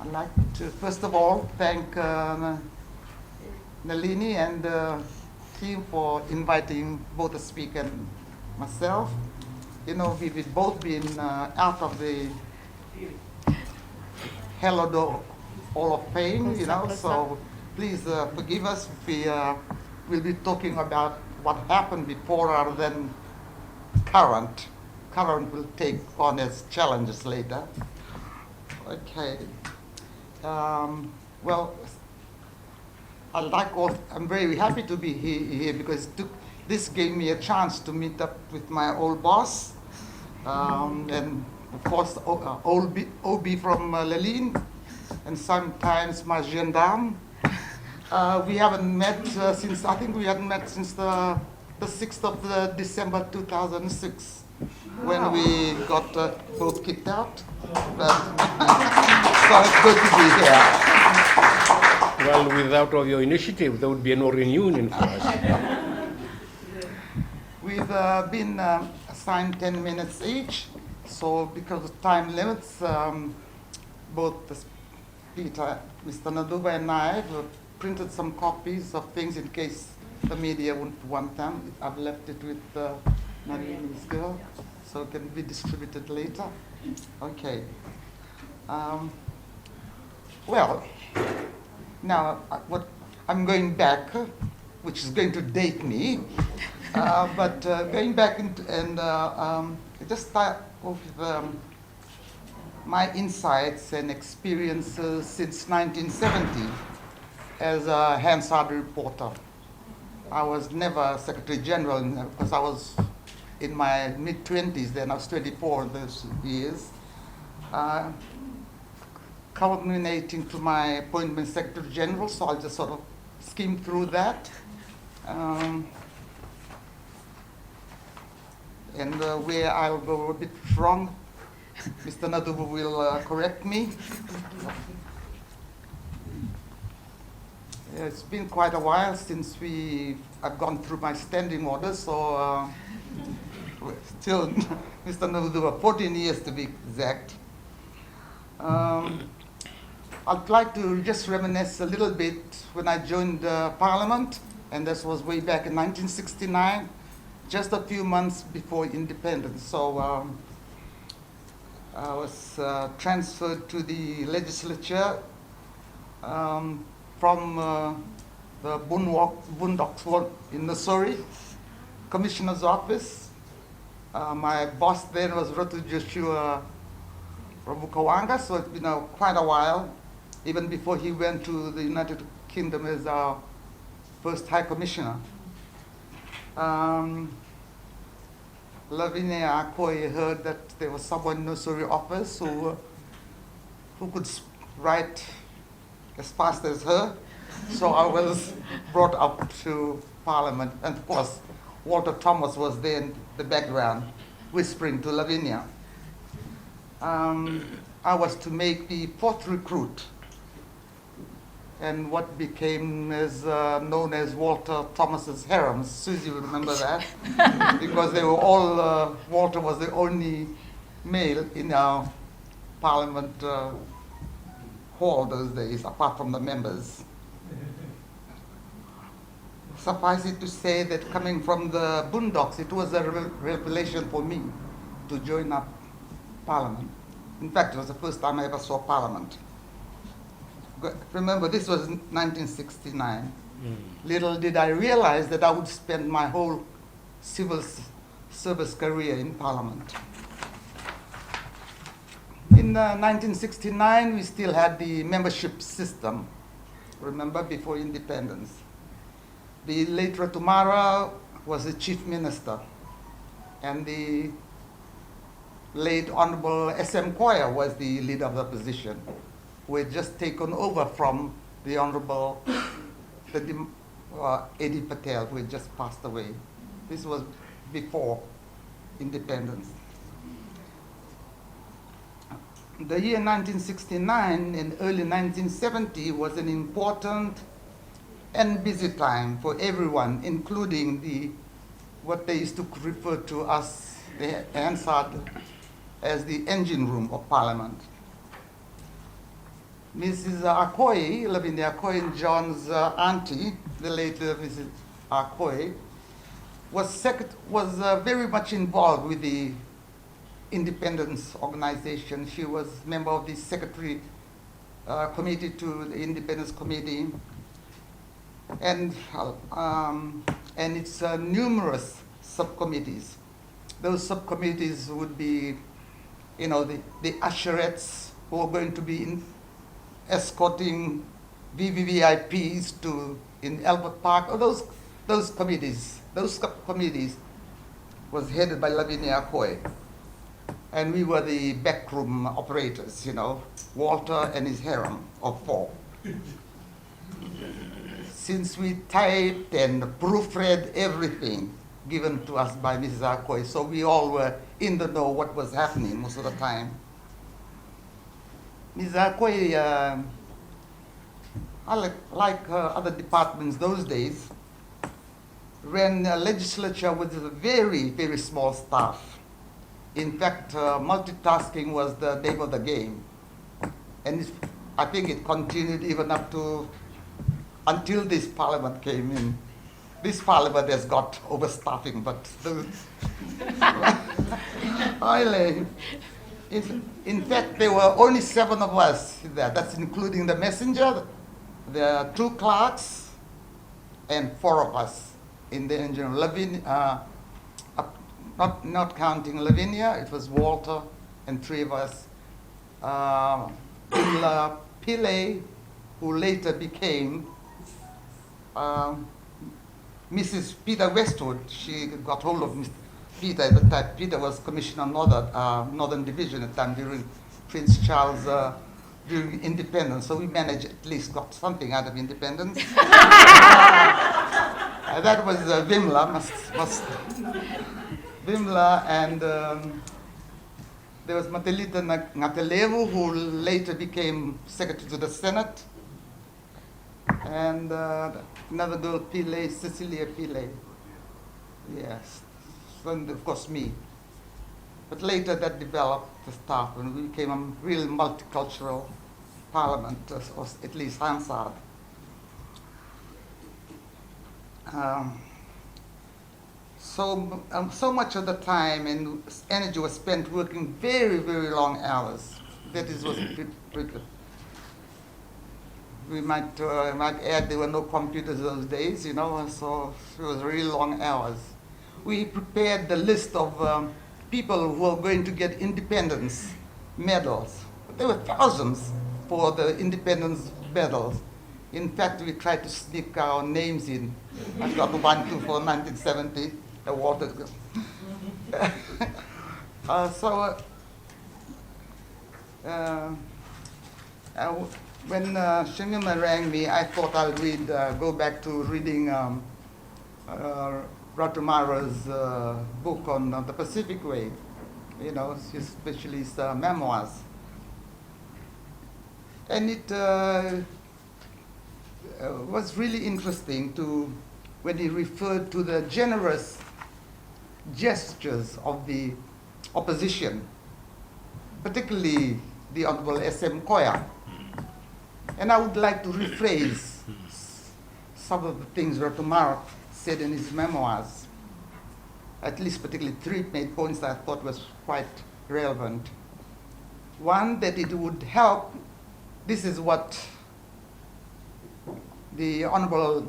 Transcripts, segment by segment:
I'd like to, first of all, thank Nalini and the team for inviting both the speaker and myself. You know, we've both been out of the Hello Hall of Fame, you know, so please forgive us if we will be talking about what happened before rather than current. Current will take on as challenges later. Okay. Well, I'm very happy to be here because this gave me a chance to meet up with my old boss, and of course OB from Leline, and sometimes my gendarme. We haven't met since, I think we hadn't met since the 6th of December 2006, when we got both kicked out. But so it's good to be here. Well, without all your initiative, there would be no reunion for us. We've been assigned 10 minutes each, so because of time limits, both Peter, Mr. Naduba and I have printed some copies of things in case the media wouldn't want them. I've left it with Nalini's girl, so it can be distributed later. Okay. Well, now I'm going back, which is going to date me, but going back and just start off with my insights and experiences since 1970 as a Hansard reporter. I was never Secretary General because I was in my mid-20s then. I was 24 in those years. Culminating to my appointment Secretary General, so I'll just sort of skim through that. And where I'll go a bit wrong, Mr. Nadubu will correct me. It's been quite a while since I've gone through my standing orders, so still, Mr. Nadubu, 14 years to be exact. I'd like to just reminisce a little bit when I joined Parliament, and this was way back in 1969, just a few months before independence. So I was transferred to the legislature from the Boondocks in Missouri, Commissioner's office. My boss then was Ratu Joshua Rabukawanga, so it's been quite a while, even before he went to the United Kingdom as our first High Commissioner. Lavinia Akoi heard that there was someone in the Missouri office who could write as fast as her. So I was brought up to Parliament, and of course, Walter Thomas was there in the background, whispering to Lavinia. I was to make the fourth recruit, and what became known as Walter Thomas's harems. Susie will remember that, because they were all, Walter was the only male in our Parliament hall those days, apart from the members. Suffice it to say that coming from the Boondocks, it was a revelation for me to join up Parliament. In fact, it was the first time I ever saw Parliament. Remember, this was 1969. Little did I realize that I would spend my whole civil service career in Parliament. In 1969, we still had the membership system, remember, before independence. The late Ratumara was the chief minister, and the late Honorable S.M. Koya was the leader of the opposition, who had just taken over from the Honorable Eddie Patel, who had just passed away. This was before independence. The year 1969 and early 1970 was an important and busy time for everyone, including what they used to refer to us, the Hansard, as the engine room of Parliament. Mrs. Akoi, Lavinia Akoi, and John's auntie, the late Mrs. Akoi, was very much involved with the independence organization. She was member of the secretary committee to the independence committee, and its numerous subcommittees. Those subcommittees would be, the usherettes who are going to be escorting VVVIPs in Albert Park. Those committees, those subcommittees, was headed by Lavinia Akoi. And we were the backroom operators, Walter and his harem of 4. Since we typed and proofread everything given to us by Mrs. Akoi, so we all were in the know what was happening most of the time. Mrs. Akoi, like other departments those days, ran a legislature with a very, very small staff. In fact, multitasking was the name of the game. And I think it continued even until this parliament came in. This parliament has got overstaffing, but in fact, there were only 7 of us there. That's including the messenger, the 2 clerks, and 4 of us in the engine. Not counting Lavinia, it was Walter and 3 of us. Pillay, who later became Mrs. Peter Westwood. She got hold of Mr. Peter at the time. Peter was Commissioner Northern Division at the time during Prince Charles, during independence. So we managed, at least got something out of independence. That was Vimla, Vimla, and there was Matelita Ngatelevu, who later became Secretary to the Senate, and another girl, Pillay, Cecilia Pillay. Yes, and of course me. But later that developed the staff, and we became a real multicultural parliament, or at least Hansard. So much of the time and energy was spent working very, very long hours. That is was we might add there were no computers those days, so it was really long hours. We prepared the list of people who were going to get independence medals. There were thousands for the independence medals. In fact, we tried to sneak our names in. I got 1, 2 for 1970. The water. When Shimima rang me, I thought I'll go back to reading Ratumara's book on the Pacific Way, especially his memoirs. And it was really interesting when he referred to the generous gestures of the opposition, particularly the Honorable S.M. Koya. And I would like to rephrase some of the things Ratumara said in his memoirs. At least particularly 3 main points that I thought was quite relevant. One, that it would help, this is what the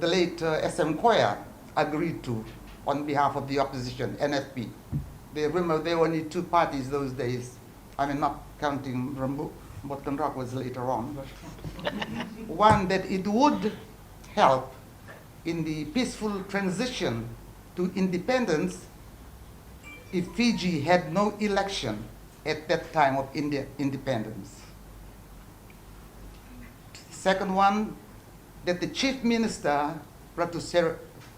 late S.M. Koya agreed to on behalf of the opposition, NFP. Remember, there were only 2 parties those days. I mean, not counting Morton Rock was later on. But one, that it would help in the peaceful transition to independence if Fiji had no election at that time of independence. Second one, that the chief minister, Ratu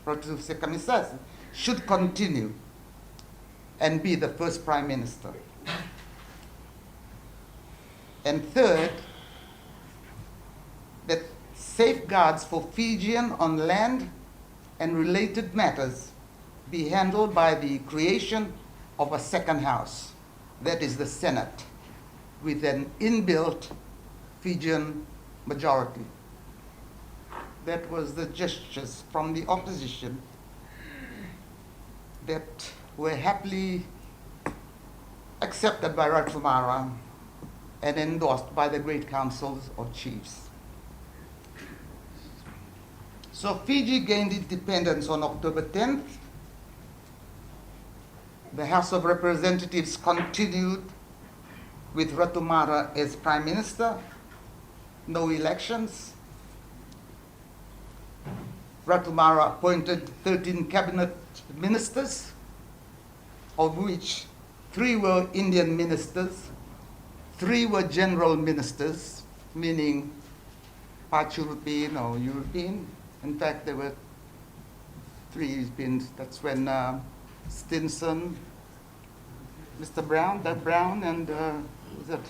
Sekamisasi, should continue and be the first prime minister. And third, that safeguards for Fijian on land and related matters be handled by the creation of a second house, that is the Senate, with an inbuilt Fijian majority. That was the gestures from the opposition that were happily accepted by Ratumara and endorsed by the Great Councils of Chiefs. So Fiji gained independence on October 10th. The House of Representatives continued with Ratumara as Prime Minister, no elections. Ratumara appointed 13 cabinet ministers, of which 3 were Indian ministers, 3 were general ministers, meaning part European or European. In fact, there were 3 Europeans. That's when Stinson, Mr. Brown, Doug Brown, and was that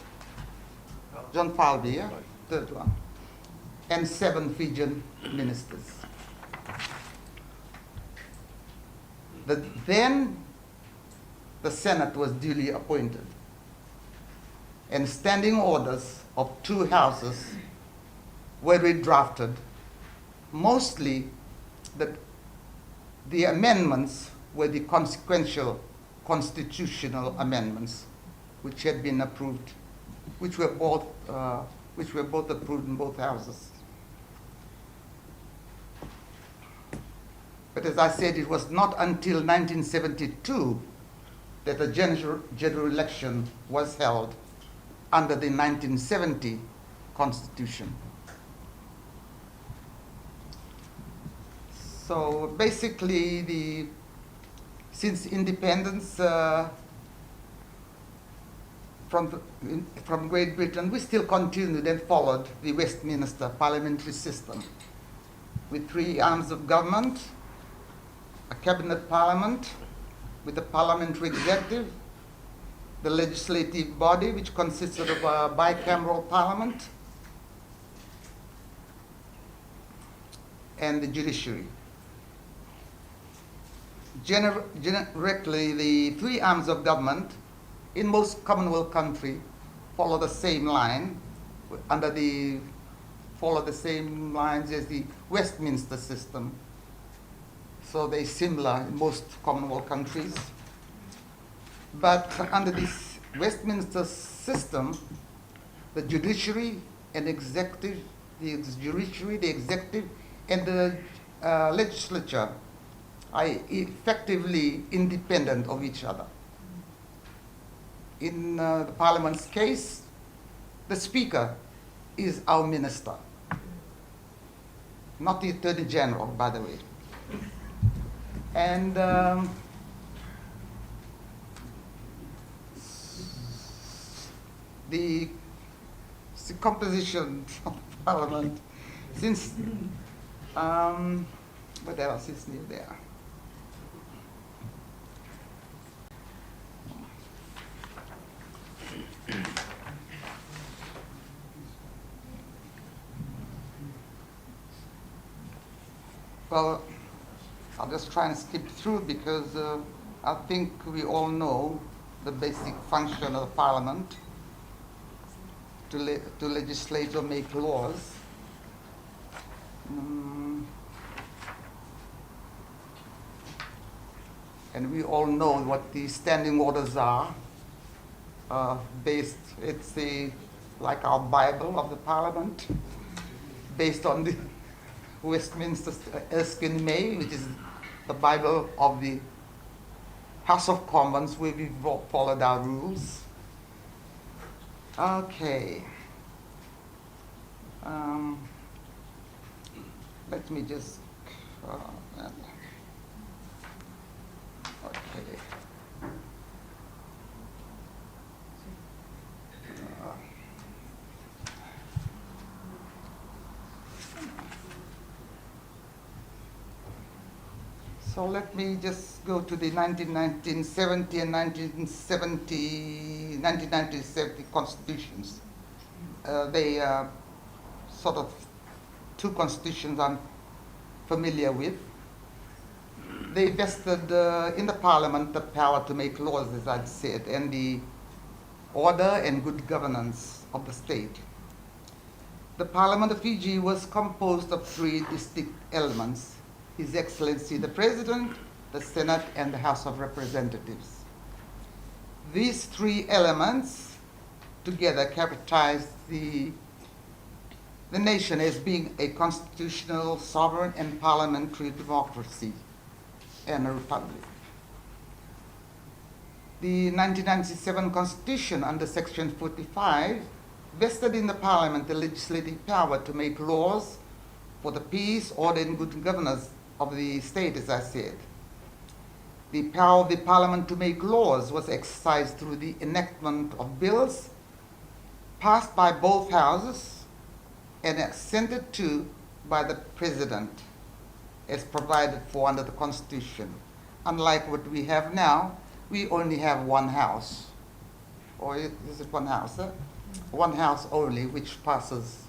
John Falvey, yeah? Third one. And 7 Fijian ministers. Then the Senate was duly appointed, and standing orders of 2 houses were redrafted. Mostly the amendments were the consequential constitutional amendments which had been approved, which were both approved in both houses. But as I said, it was not until 1972 that a general election was held under the 1970 Constitution. So basically, since independence from Great Britain, we still continued and followed the Westminster parliamentary system with 3 arms of government: a cabinet parliament with a parliamentary executive, the legislative body, which consisted of a bicameral parliament, and the judiciary. Generically, the 3 arms of government in most Commonwealth countries follow the same line, follow the same lines as the Westminster system. So they're similar in most Commonwealth countries. But under this Westminster system, the judiciary and executive, the executive, and the legislature are effectively independent of each other. In the Parliament's case, the Speaker is our minister, not the Attorney General, by the way. And the composition of Parliament, since what else is new there? Well, I'll just try and skip through because I think we all know the basic function of the Parliament to legislate or make laws. And we all know what the standing orders are. It's like our Bible of the Parliament, based on the Westminster Erskine May, which is the Bible of the House of Commons, where we followed our rules. Okay. Let me just. Okay. So let me just go to the 1970 and 1970 constitutions. They sort of 2 constitutions I'm familiar with. They vested in the Parliament the power to make laws, as I'd said, and the order and good governance of the state. The Parliament of Fiji was composed of three distinct elements: His Excellency the President, the Senate, and the House of Representatives. These three elements together characterize the nation as being a constitutional, sovereign, and parliamentary democracy and a republic. The 1997 Constitution under Section 45 vested in the Parliament the legislative power to make laws for the peace, order, and good governance of the state, as I said. The power of the Parliament to make laws was exercised through the enactment of bills passed by both houses and assented to by the President as provided for under the Constitution. Unlike what we have now, we only have one house. Or is it one house? One house only, which passes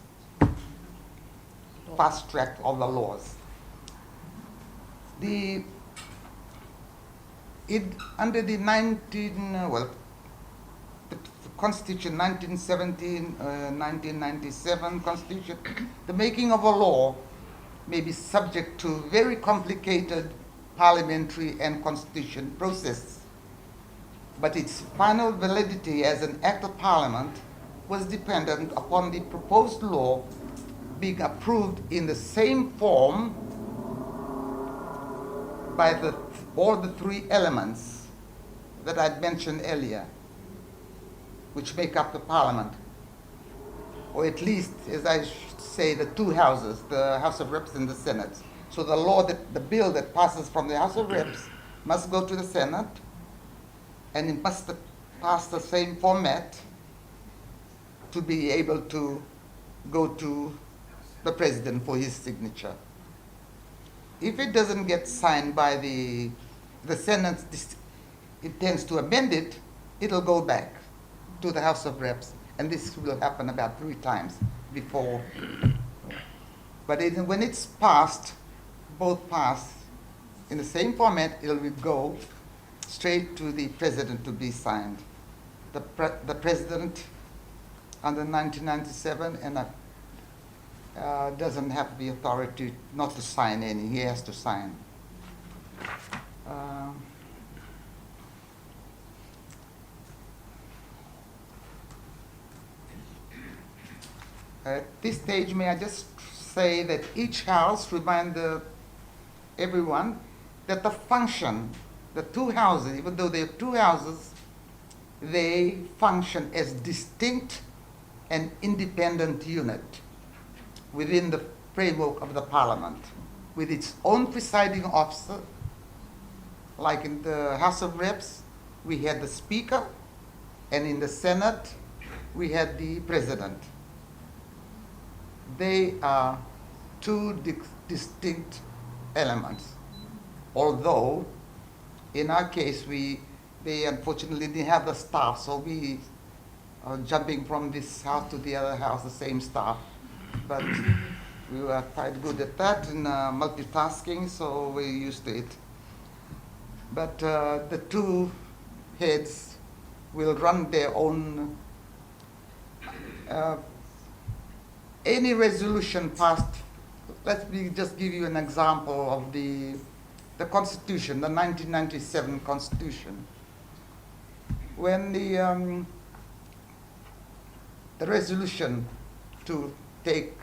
fast track of the laws. Under the Constitution 1997 Constitution, the making of a law may be subject to very complicated parliamentary and constitution process, but its final validity as an act of Parliament was dependent upon the proposed law being approved in the same form by all the three elements that I'd mentioned earlier, which make up the Parliament, or at least, as I should say, the two houses, the House of Reps and the Senate. So the bill that passes from the House of Reps must go to the Senate, and it must pass the same format to be able to go to the President for his signature. If it doesn't get signed by the Senate, intends to amend it, it'll go back to the House of Reps, and this will happen about 3 times before. But when it's passed, both passed in the same format, it will go straight to the President to be signed. The President under 1997 doesn't have the authority not to sign any. He has to sign. At this stage, may I just say that each house remind everyone that the function, the two houses, even though they're two houses, they function as distinct and independent unit within the framework of the Parliament, with its own presiding officer. Like in the House of Reps, we had the Speaker, and in the Senate, we had the President. They are two distinct elements. Although, in our case, they unfortunately didn't have the staff, so we are jumping from this house to the other house, the same staff. But we were quite good at that in multitasking, so we're used to it. But the two heads will run their own. Any resolution passed, let me just give you an example of the Constitution, the 1997 Constitution. When the resolution to take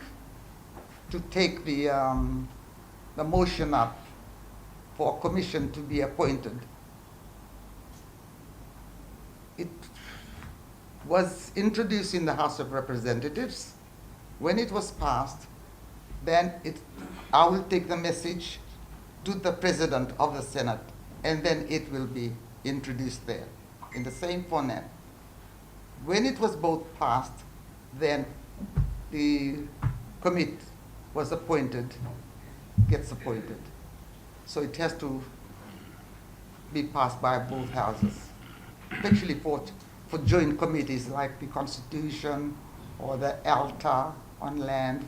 the motion up for a commission to be appointed, it was introduced in the House of Representatives. When it was passed, then I will take the message to the President of the Senate, and then it will be introduced there in the same format. When it was both passed, then the committee was gets appointed. So it has to be passed by both houses, especially for joint committees like the Constitution or the ALTA on land.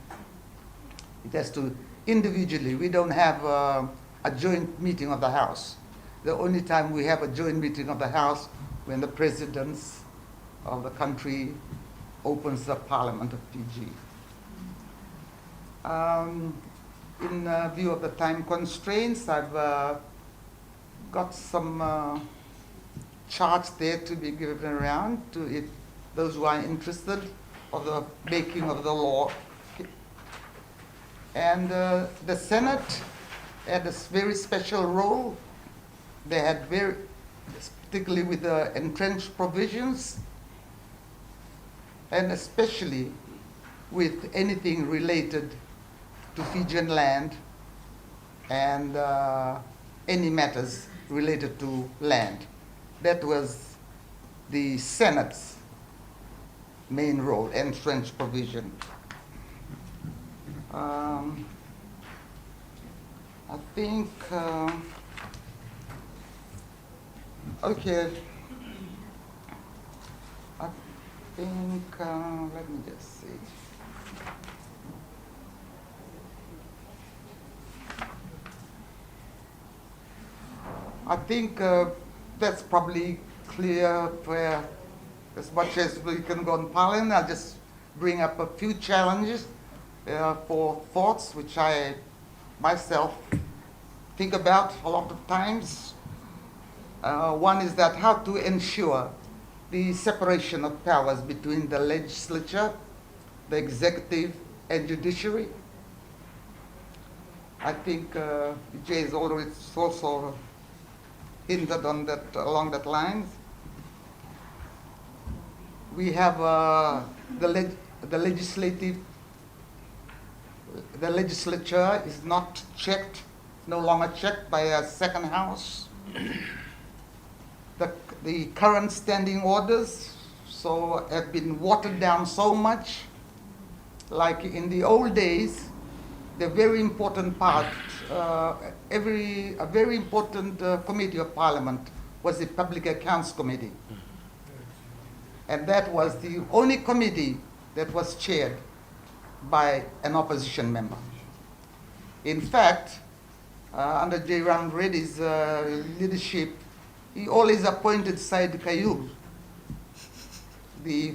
It has to individually. We don't have a joint meeting of the House. The only time we have a joint meeting of the House when the President of the country opens the Parliament of Fiji. In view of the time constraints, I've got some charts there to be given around to if those who are interested of the making of the law. And the Senate had a very special role. They had particularly with the entrenched provisions, and especially with anything related to Fijian land and any matters related to land. That was the Senate's main role, entrenched provision. I think, okay, I think, let me just see. I think that's probably clear for as much as we can go on Parliament. I'll just bring up a few challenges for thoughts which I myself think about a lot of times. One is that how to ensure the separation of powers between the legislature, the executive, and judiciary. I think Jay has already also hinted on that along that lines. We have the legislature is not checked, no longer checked by a second house. The current standing orders have been watered down so much. Like in the old days, the very important part, a very important committee of Parliament was the Public Accounts Committee. And that was the only committee that was chaired by an opposition member. In fact, under J. Ram Reddy's leadership, he always appointed Said Kayub, the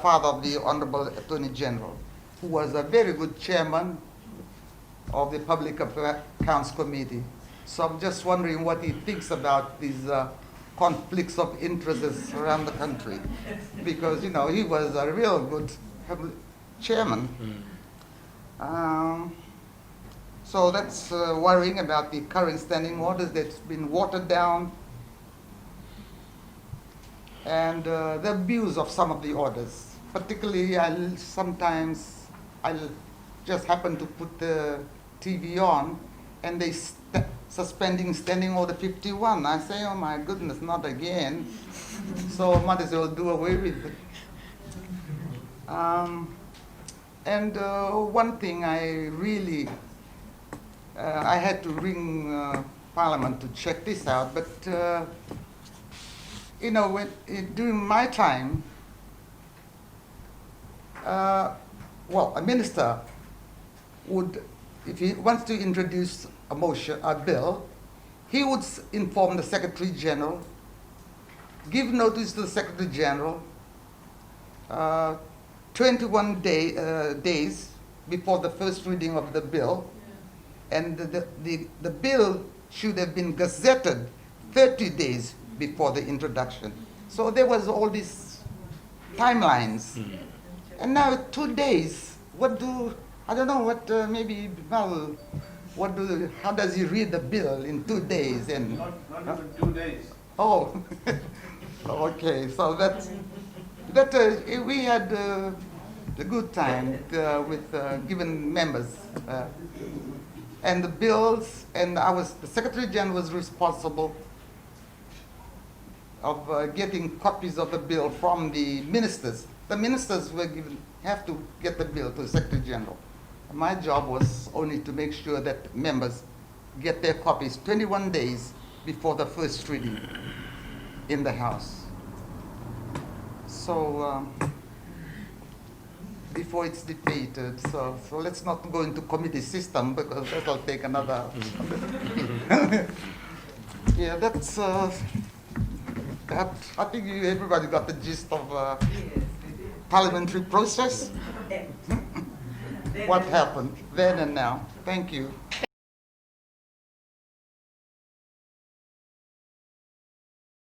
father of the Honorable Attorney General, who was a very good chairman of the Public Accounts Committee. So I'm just wondering what he thinks about these conflicts of interests around the country, because he was a real good chairman. So that's worrying about the current standing orders that's been watered down, and the abuse of some of the orders. Particularly, I'll just happen to put the TV on, and they suspending Standing Order 51. I say, oh my goodness, not again. So might as well do away with it. And one thing I really, I had to ring Parliament to check this out, but during my time, a minister would, if he wants to introduce a bill, he would inform the Secretary General, give notice to the Secretary General 21 days before the first reading of the bill, and the bill should have been gazetted 30 days before the introduction. So there was all these timelines. And now 2 days, how does he read the bill in 2 days? And not even 2 days. Oh, okay. So we had a good time with given members and the bills, and the Secretary General was responsible of getting copies of the bill from the ministers. The ministers have to get the bill to the Secretary General. My job was only to make sure that members get their copies 21 days before the first reading in the House. So before it's debated, so let's not go into committee system, because that'll take another. Yeah, that's that. I think everybody got the gist of parliamentary process. what happened then and now. Thank you.